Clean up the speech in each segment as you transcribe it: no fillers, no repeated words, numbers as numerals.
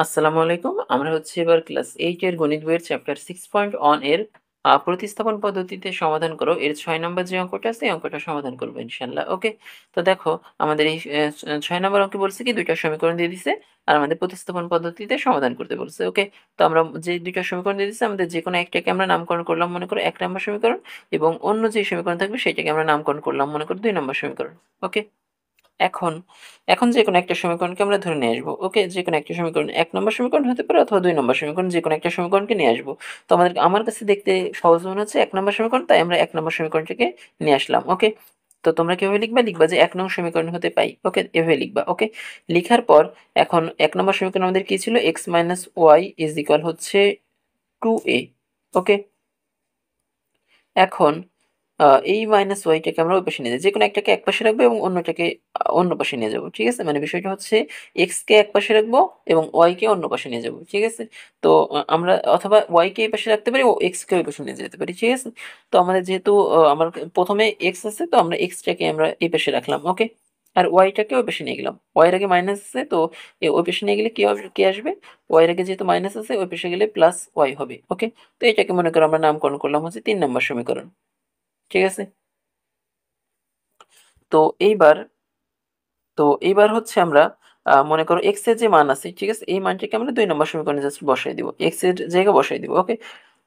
আসসালামু আলাইকুম। আমরা হচ্ছে এবার ক্লাস 8 এর গণিত বইয়ের চ্যাপ্টার 6.1 এর প্রতিস্থাপন পদ্ধতিতে সমাধান করো এর 6 নম্বর যে অঙ্কটা আছে এই অঙ্কটা সমাধান করব ইনশাআল্লাহ। ওকে? তো দেখো আমাদের এই 6 নম্বর অঙ্কে বলছে কি ২টা সমীকরণ দিয়ে দিছে আর আমাদের প্রতিস্থাপন পদ্ধতিতে সমাধান করতে বলছে। ওকে? তো আমরা যে ২টা সমীকরণ দিয়ে দিছে আমাদের যেকোনো একটাকে আমরা নামকরণ করলাম মনে করো ১ নম্বর সমীকরণ এবং অন্য যে সমীকরণ থাকবে সেটাকে আমরা নামকরণ করলাম মনে করো ২ নম্বর সমীকরণ। ওকে? এখন এখন যেকোনো একটা সমীকরণকে আমরা ধরে নিয়ে আসবো। ওকে? যেকোনো একটা সমীকরণ ১ নম্বর সমীকরণ হতে পারে অথবা ২ নম্বর সমীকরণ যেকোনো একটা সমীকরণকে নিয়ে আসবো। তো আমার কাছে দেখতে সহজ মনে হচ্ছে ১ নম্বর সমীকরণ, তাই আমরা ১ নম্বর সমীকরণটাকে নিয়ে আসলাম। ওকে? তো তোমরা কিভাবে লিখবা? লিখবা যে ১ নং সমীকরণ হতে পাই। ওকে? এভাবে লিখবা। ওকে? লিখার পর এখন ১ নম্বর সমীকরণ আমাদের কি ছিল? x - y হচ্ছে 2a। ওকে? এখন এই মাইনাস ওয়াইটাকে আমরা ওই পাশে নিয়ে যাই। যেকোনো একটাকে একপাশে রাখবো এবং অন্যটাকে অন্য পাশে নিয়ে যাবো। ঠিক আছে? মানে বিষয়টা হচ্ছে এক্স কে একপাশে রাখবো এবং ওয়াই কে অন্য পাশে নিয়ে যাবো। ঠিক আছে? তো আমরা অথবা ওয়াই কে এই পাশে রাখতে পারি ও এক্স কে ওই পাশে নিয়ে যেতে পারি। ঠিক আছে? তো আমাদের যেহেতু আমার প্রথমে এক্স আছে, তো আমরা এক্সটাকে আমরা এই পাশে রাখলাম। ওকে? আর ওয়াইটাকে ওই পাশে নিয়ে গেলাম। ওয়াই এর আগে মাইনাস আছে, তো ওই পাশে নিয়ে গেলে কি আসবে? ওয়াই এর আগে যেহেতু মাইনাস আছে ওই পাশে গেলে প্লাস ওয়াই হবে। ওকে? তো এটাকে মনে করো আমরা নামকরণ করলাম হচ্ছে ৩ নম্বর সমীকরণ। ঠিক আছে? তো এইবার তো এইবার হচ্ছে আমরা মনে করো x এর যে মান আছে, ঠিক আছে? এই মানটাকে আমরা ২ নম্বর সমীকরণে জাস্ট বসায় দিব। x এর জায়গায় বসায় দিব। ওকে?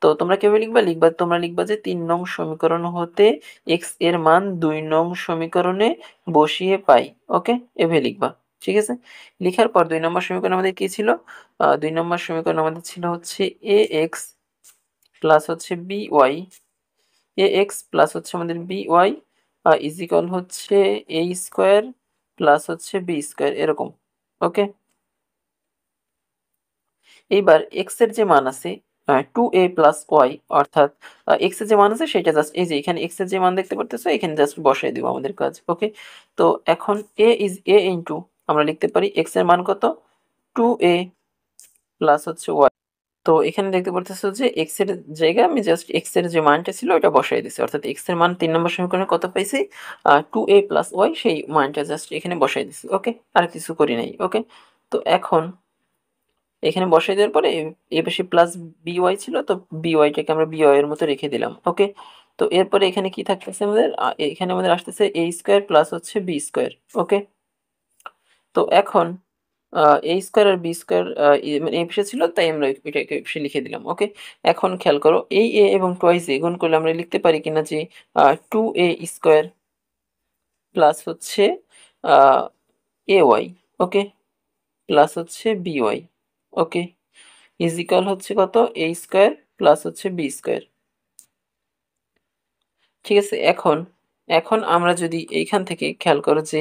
তো তোমরা কিভাবে লিখবা? তোমরা লিখবা যে ৩ নং সমীকরণ হতে x এর মান ২ নং সমীকরণে বসিয়ে পাই। ওকে? এভাবে লিখবা। ঠিক আছে? লিখার পর ২ নম্বর সমীকরণ আমাদের কি ছিল? ২ নম্বর সমীকরণ আমাদের ছিল হচ্ছে ax প্লাস হচ্ছে by, প্লাস হচ্ছে আমাদের by ইজ ইকুয়াল হচ্ছে a স্কোয়ার প্লাস হচ্ছে বি স্কোয়ার এরকম। ওকে? এইবার এক্স এর যে মান আছে 2a প্লাস ওয়াই, অর্থাৎ এক্স এর যে মান আছে সেটা জাস্ট এই যে এখানে এক্স এর যে মান দেখতে পারতেছো এখানে জাস্ট বসাই দিব আমাদের কাজ। ওকে? তো এখন a ইন্টু আমরা লিখতে পারি এক্স এর মান কত? 2a প্লাস হচ্ছে ওয়াই। তো এখানে দেখতে পারতেছো যে এক্স এর জায়গায় আমি জাস্ট এক্স এর যে মানটা ছিল ওটা বসাই দিছি, অর্থাৎ এক্স এর মান ৩ নম্বর সমীকরণে কত পাইছি? 2a প্লাস ওয়াই, সেই মানটা জাস্ট এখানে বসাই দিছি। ওকে? আর কিছু করি নাই। ওকে? তো এখন এখানে বসাই দেওয়ার পরে এই পাশে প্লাস বিওয়াই ছিল, তো বিওয়াইটাকে আমরা বিওয়াই এর মতো রেখে দিলাম। ওকে? তো এরপরে এখানে কি থাকতেছে আমাদের? এখানে আমাদের আসতেছে a স্কোয়ার প্লাস হচ্ছে বি স্কোয়ার। ওকে? তো এখন a স্কোয়ার আর বি স্কোয়ার মানে এই পাশে ছিল, তাই আমরা এটাকে এই পাশে লিখে দিলাম। ওকে? এখন খেয়াল করো এই a এবং টুয়াইস a গুণ করলে আমরা লিখতে পারি কিনা যে 2a স্কোয়ার প্লাস হচ্ছে ay। ওকে? প্লাস হচ্ছে by। ওকে? ইজ ইকুয়াল হচ্ছে কত? a স্কোয়ার প্লাস হচ্ছে বি স্কোয়ার। ঠিক আছে? এখন এখন আমরা যদি এইখান থেকে খেয়াল করো যে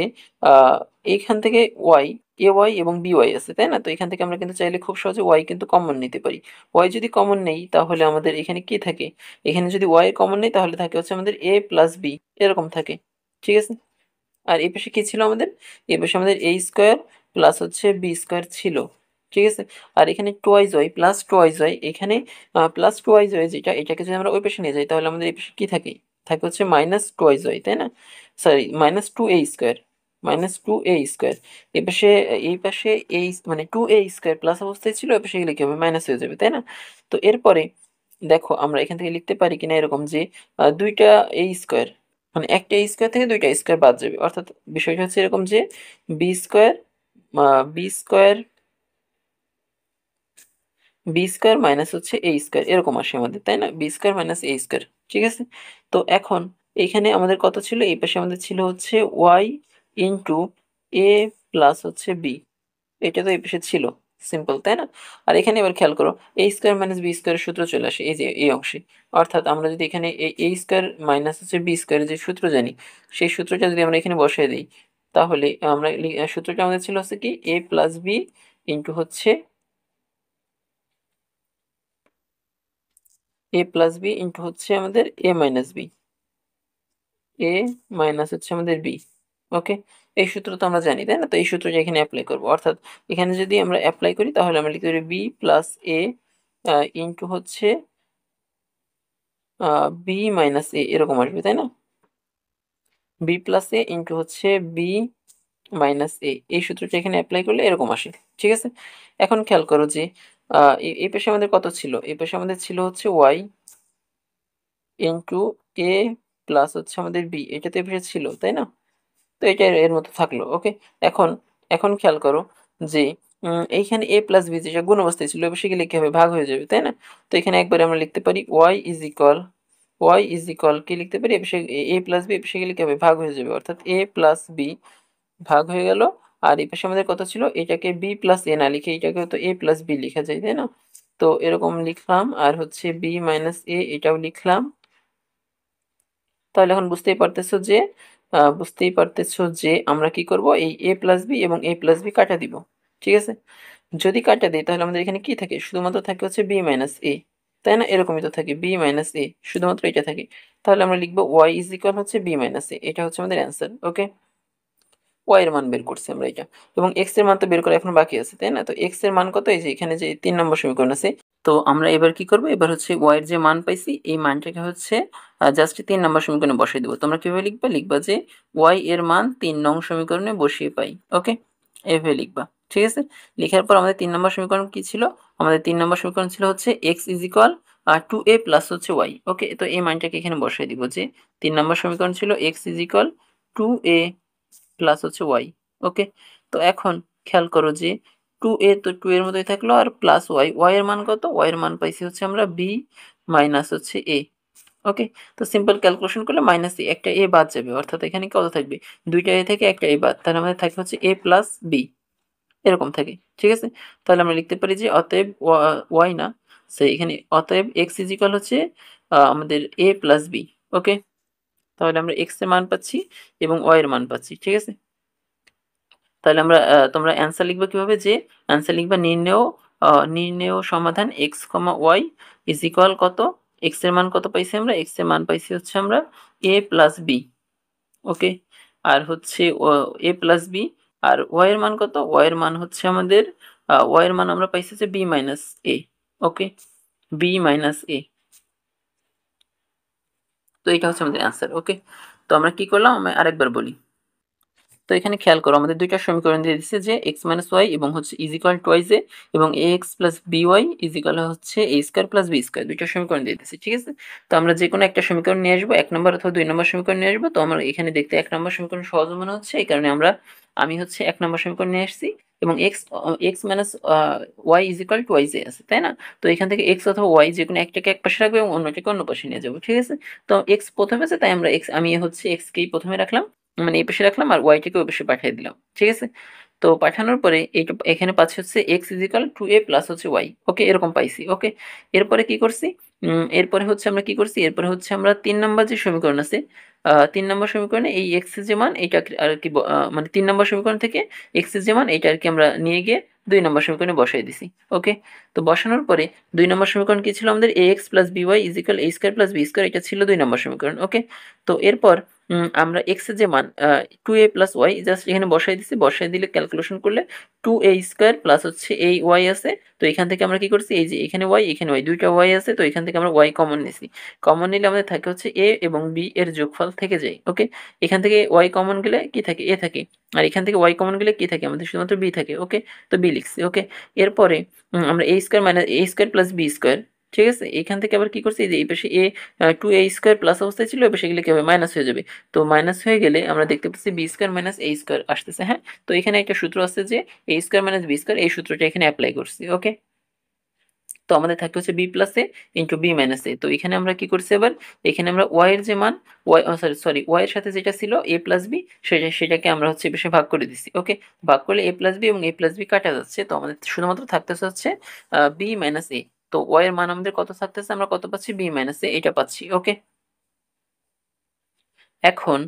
আহ, এইখান থেকে ওয়াই, এ ওয়াই এবং বি ওয়াই আছে, তাই না? তো এখান থেকে আমরা কিন্তু চাইলে খুব সহজে ওয়াই কিন্তু কমন নিতে পারি। ওয়াই যদি কমন নেই তাহলে আমাদের এখানে কি থাকে? এখানে যদি ওয়াই কমন নেই তাহলে থাকে হচ্ছে আমাদের এ প্লাস বি এরকম থাকে। ঠিক আছে? আর এই পাশে কি ছিল আমাদের? এই পাশে আমাদের a স্কোয়ার প্লাস হচ্ছে বি স্কোয়ার ছিল। ঠিক আছে? আর এখানে twice Y plus twice Y, এখানে প্লাস টোয়াইজ ওয়াই যেটা, এটাকে যদি আমরা ওই পাশে নিয়ে যাই তাহলে আমাদের এই পাশে কি থাকে? থাকে হচ্ছে মাইনাস টোয়াইজ ওয়াই, তাই না? Sorry, -2a square, -2a square. এই পাশে মানে 2a স্কোয়ার প্লাস অবস্থায় ছিল, ওই পাশে গেলে কি হবে? মাইনাস হয়ে যাবে, তাই না? তো এরপরে দেখো আমরা এখান থেকে লিখতে পারি কিনা এরকম যে দুইটা a স্কোয়ার, মানে একটা স্কোয়ার থেকে দুইটা স্কোয়ার বাদ যাবে, অর্থাৎ বিষয়টা হচ্ছে এরকম যে B square B square B square minus হচ্ছে এ স্কোয়ার এরকম আসে আমাদের, তাই না? B square minus A square. ঠিক আছে? তো এখন এইখানে আমাদের কত ছিল? এই পাশে আমাদের ছিল হচ্ছে ওয়াই ইন্টু এ প্লাস হচ্ছে বি। এটা তো এই পাশে ছিল, সিম্পল, তাই না? আর এখানে এবার খেয়াল করো এ স্কোয়ার মাইনাস বি স্কোয়ারের সূত্র চলে আসে এই যে এই অংশে। অর্থাৎ আমরা যদি এখানে এ স্কোয়ার মাইনাস হচ্ছে বি স্কোয়ারের যে সূত্র জানি, সেই সূত্রটা যদি আমরা এখানে বসিয়ে দিই তাহলে আমরা সূত্রটা আমাদের ছিল হচ্ছে কি এ প্লাস বি ইন্টু হচ্ছে হচ্ছে আমাদের এ মাইনাস বি, এ মাইনাস হচ্ছে আমাদের বি। ওকে? এই সূত্র তো আমরা জানি, তাই না? তো এই সূত্রটা এখানে অ্যাপ্লাই করবো, অর্থাৎ এখানে যদি আমরা অ্যাপ্লাই করি তাহলে আমরা লিখতে পারি বি প্লাস এ ইন্টু হচ্ছে বি মাইনাস এ এরকম আসবে, তাই না? বি প্লাস এ ইন্টু হচ্ছে বি মাইনাস এ, এই সূত্রটা এখানে অ্যাপ্লাই করলে এরকম আসে। ঠিক আছে, এখন খেয়াল করো যে এই পাশে আমাদের কত ছিল, এই পাশে আমাদের ছিল হচ্ছে ওয়াই ইন্টু এ প্লাস হচ্ছে আমাদের বি, এটা তো এই পাশে ছিল তাই না? তো এটা এর মতো থাকলো। ওকে, এখন এখন খেয়াল করো যে এইখানে এ প্লাস বি যেটা গুণ অবস্থায় ছিল এবার সেগুলো কি হবে, ভাগ হয়ে যাবে তাই না? তো এখানে একবারে আমরা লিখতে পারি ওয়াই ইজ ইকুয়াল কি লিখতে পারি, এ প্লাস বি সেগুলো কি হবে, ভাগ হয়ে যাবে, অর্থাৎ এ প্লাস বি ভাগ হয়ে গেল। আর এই পাশে আমাদের কত ছিল, এটাকে বি প্লাস এ না লিখে এটাকে তো এ প্লাস বি লেখা যায় তাই না? তো এরকম লিখলাম, আর হচ্ছে বি মাইনাস এ এটাও লিখলাম। তাহলে এখন বুঝতেই পারতেছো যে আমরা কি করব, এই এ প্লাস বি এবং এ প্লাস বি কাটা দিব। ঠিক আছে, যদি কাটা দিই তাহলে আমাদের এখানে কি থাকে, শুধুমাত্র থাকে হচ্ছে বি মাইনাস এ, তাই না? এরকমই তো থাকে বি মাইনাস এ, শুধুমাত্র এটা থাকে। তাহলে আমরা লিখবো ওয়াই ইজ ইকুয়াল হচ্ছে বি মাইনাস এ, এটা হচ্ছে আমাদের অ্যান্সার। ওকে, ওয়াই এর মান বের করছি আমরা এটা, এবং এক্স এর মান তো বের করা এখন বাকি আছে তাই না? তো এক্স এর মান কত, এই যে এখানে যে 3 নম্বর সমীকরণ আছে। তো আমরা এবার কি করব, এবার হচ্ছে ওয়াই এর যে মান পাইছি এই মানটাকে হচ্ছে জাস্ট 3 নম্বর সমীকরণে বসিয়ে দেবো। তোমরা কিভাবে লিখবা, লিখবা যে ওয়াই এর মান 3 নং সমীকরণে বসিয়ে পাই। ওকে, এভাবে লিখবা। ঠিক আছে, লেখার পর আমাদের 3 নম্বর সমীকরণ কি ছিল, আমাদের 3 নম্বর সমীকরণ ছিল হচ্ছে x is equal 2a plus হচ্ছে ওয়াই। ওকে, তো এই মানটাকে এখানে বসিয়ে দিব যে 3 নম্বর সমীকরণ ছিল x is equal 2a plus হচ্ছে ওয়াই। ওকে, তো এখন খেয়াল করো যে 2a তো 2 এর মতোই থাকলো, আর প্লাস ওয়াই, ওয়াই এর মান কত, ওয়াই এর মান পাইছি হচ্ছে আমরা বি মাইনাস হচ্ছে এ। ওকে, তো সিম্পল ক্যালকুলেশন করলে মাইনাস এ, একটা এ বাদ যাবে, অর্থাৎ এখানে কত থাকবে, দুইটা এ থেকে একটা এ বাদ, তাহলে আমাদের থাকে হচ্ছে এ প্লাস বি, এরকম থাকে। ঠিক আছে, তাহলে আমরা লিখতে পারি যে অতএব ওয়াই না, সে এখানে অতএব এক্স ইজিক্যাল হচ্ছে আমাদের এ প্লাস বি। ওকে, তাহলে আমরা এক্স এর মান পাচ্ছি এবং ওয়াই এর মান পাচ্ছি। ঠিক আছে, তাহলে আমরা তোমরা অ্যান্সার লিখবে কিভাবে, যে অ্যান্সার লিখবা নির্ণেয় সমাধান X comma Y is equal কত, এক্স এর মান কত পাইছি আমরা, এক্স এর মান পাইছি হচ্ছে আমরা এ প্লাস বি। ওকে, আর হচ্ছে এ প্লাস বি, আর ওয়াই এর মান কত, ওয়াই এর মান হচ্ছে আমাদের ওয়াই এর মান আমরা পাইছি হচ্ছে B minus A. Okay, B minus এ, তো এটা হচ্ছে আমাদের অ্যান্সার। ওকে, তো আমরা কি করলাম, আমি আরেকবার বলি। তো এখানে খেয়াল করো আমাদের দুইটা সমীকরণ দিয়ে দিচ্ছে যে এক্স মাইনাস ওয়াই এবং হচ্ছে is equal to Y j, এবং a x plus b y is equal হচ্ছে এ স্কোয়ার প্লাস বি স্কোয়ার, দুইটা সমীকরণ দিয়ে দিচ্ছে। ঠিক আছে, তো আমরা যে কোনো একটা সমীকরণ নিয়ে আসবো, 1 নম্বর অথবা 2 নম্বর সমীকরণ নিয়ে আসবো। তো আমরা এখানে দেখতে 1 নম্বর সমীকরণ সহজ মনে হচ্ছে, এই কারণে আমি হচ্ছে 1 নম্বর সমীকরণ নিয়ে আসছি, এবং X X minus Y is equal to Y জে আছে তাই না? তো এখান থেকে এক্স অথবা ওয়াই যে কোনো একটাকে এক পাশে রাখবো এবং অন্যটাকে অন্য পাশে নিয়ে যাবো। ঠিক আছে, তো এক্স প্রথমে আছে তাই আমি হচ্ছে এক্সকেই প্রথমে রাখলাম, মানে এই পাশে রাখলাম, আর ওয়াইটাকে ওই পাশে পাঠিয়ে দিলাম। ঠিক আছে, তো পাঠানোর পরে এইটা এখানে পাচ্ছি হচ্ছে x is equal two A plus হচ্ছে ওয়াই। ওকে, এরকম পাইছি। ওকে, এরপরে কি করছি, এরপরে হচ্ছে আমরা কি করছি, এরপরে হচ্ছে আমরা 3 নম্বর যে সমীকরণ আছে, 3 নম্বর সমীকরণে এই এক্স এর যে মান এইটা আর কি মানে 3 নম্বর সমীকরণ থেকে এক্স এর যে মান এইটা আর কি আমরা নিয়ে গিয়ে 2 নম্বর সমীকরণে বসাই দিছি। ওকে, তো বসানোর পরে 2 নম্বর সমীকরণ কি ছিল আমাদের, a x plus b y is equal a square plus b square, এটা ছিল 2 নম্বর সমীকরণ। ওকে, তো এরপর আমরা এক্স এর যে মান 2a প্লাস ওয়াই জাস্ট এখানে বসাই দিছি, বসাই দিলে ক্যালকুলেশন করলে 2a স্কোয়ার প্লাস হচ্ছে এই ওয়াই আছে। তো এখান থেকে আমরা কি করছি, এই যে এখানে ওয়াই এখানে ওয়াই দুইটা ওয়াই আছে, তো এখান থেকে আমরা ওয়াই কমন নিছি। কমন নিলে আমাদের থাকে হচ্ছে এ এবং বি এর যোগফল থেকে যায়। ওকে, এখান থেকে ওয়াই কমন গেলে কি থাকে, এ থাকে, আর এখান থেকে ওয়াই কমন গেলে কি থাকে, আমাদের শুধুমাত্র বি থাকে। ওকে, তো বি লিখছি। ওকে, এরপরে আমরা এ square minus A square plus b square, ঠিক আছে, এখান থেকে আবার কি করছি, এই যে এই পাশে এ 2a স্কোয়ার প্লাস অবস্থায় ছিল, এবার সেগুলো কি হবে, মাইনাস হয়ে যাবে। তো মাইনাস হয়ে গেলে আমরা দেখতে পাচ্ছি B square minus A square আসতেছে। হ্যাঁ, তো এখানে একটা সূত্র আছে যে এ স্কোয়ার মাইনাস বি স্কোয়ার, এই সূত্রটা এখানে অ্যাপ্লাই করছি। ওকে, তো আমাদের থাকতে হচ্ছে বি প্লাস এ ইন্টু বি মাইনাস এ। তো এখানে আমরা কি করছি, এবার এখানে আমরা ওয়াই এর যে মান, ওয়াই সরি ওয়াই এর সাথে যেটা ছিল এ প্লাস বি, সেটাকে আমরা হচ্ছে বেশি ভাগ করে দিছি। ওকে, ভাগ করলে এ প্লাস বি এবং এ প্লাস বি কাটা যাচ্ছে, তো আমাদের শুধুমাত্র থাকতেছে হচ্ছে বি মাইনাস এ। তো ওয়াই এর মান আমাদের কত থাকতেছে, আমরা কত পাচ্ছি, বি মাইনাস এ, এটা পাচ্ছি। ওকে, এখন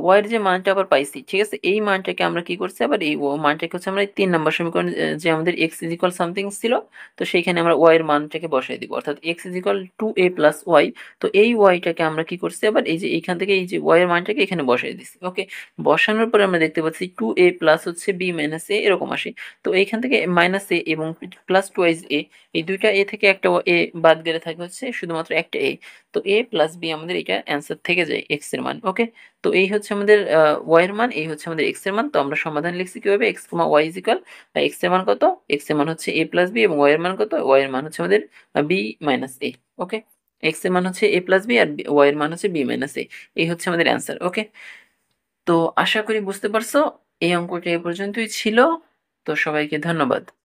ওয়াই এর যে মানটা আবার পাইছি, ঠিক আছে, এই মানটাকে আমরা কি করছি, আবার এই মানটাকে হচ্ছে আমরা এই 3 নম্বর সমীকরণ যে আমাদের এক্স ইজ ইকুয়াল সামথিং ছিল, তো সেইখানে আমরা ওয়াই এর মানটাকে বসাই দিব, অর্থাৎ X is equal to A plus Y. তো এই ওয়াইটাকে আমরা কি করছি, আবার এই যে এইখান থেকে এই যে ওয়াই এর মানটাকে এখানে বসাই দিছি। ওকে, বসানোর পরে আমরা দেখতে পাচ্ছি 2a প্লাস হচ্ছে বি মাইনাস এ, এরকম আসে। তো এইখান থেকে মাইনাস এ এবং প্লাস টুয়াইজ এ, এই দুইটা এ থেকে একটা এ বাদ গেলে থাকে হচ্ছে শুধুমাত্র একটা এ। তো এ প্লাস বি আমাদের এটা অ্যান্সার থেকে যায় এক্স এর মান। ওকে, তো এই হচ্ছে আমাদের ওয়াই এর মান, এই হচ্ছে আমাদের এক্স এর মান। তো আমরা সমাধান লিখছি কিভাবে, X comma Y is equal, X এর মান কত, এক্স এর মান হচ্ছে এ প্লাস বি এবং ওয়াই এর মান কত, ওয়াই এর মান হচ্ছে আমাদের B minus A. Okay, X এর মান হচ্ছে এ প্লাস বি আর ওয়াই এর মান হচ্ছে বি মাইনাস এ। এই হচ্ছে আমাদের অ্যান্সার। ওকে, তো আশা করি বুঝতে পারছো। এই অঙ্কটি এ পর্যন্তই ছিল। তো সবাইকে ধন্যবাদ।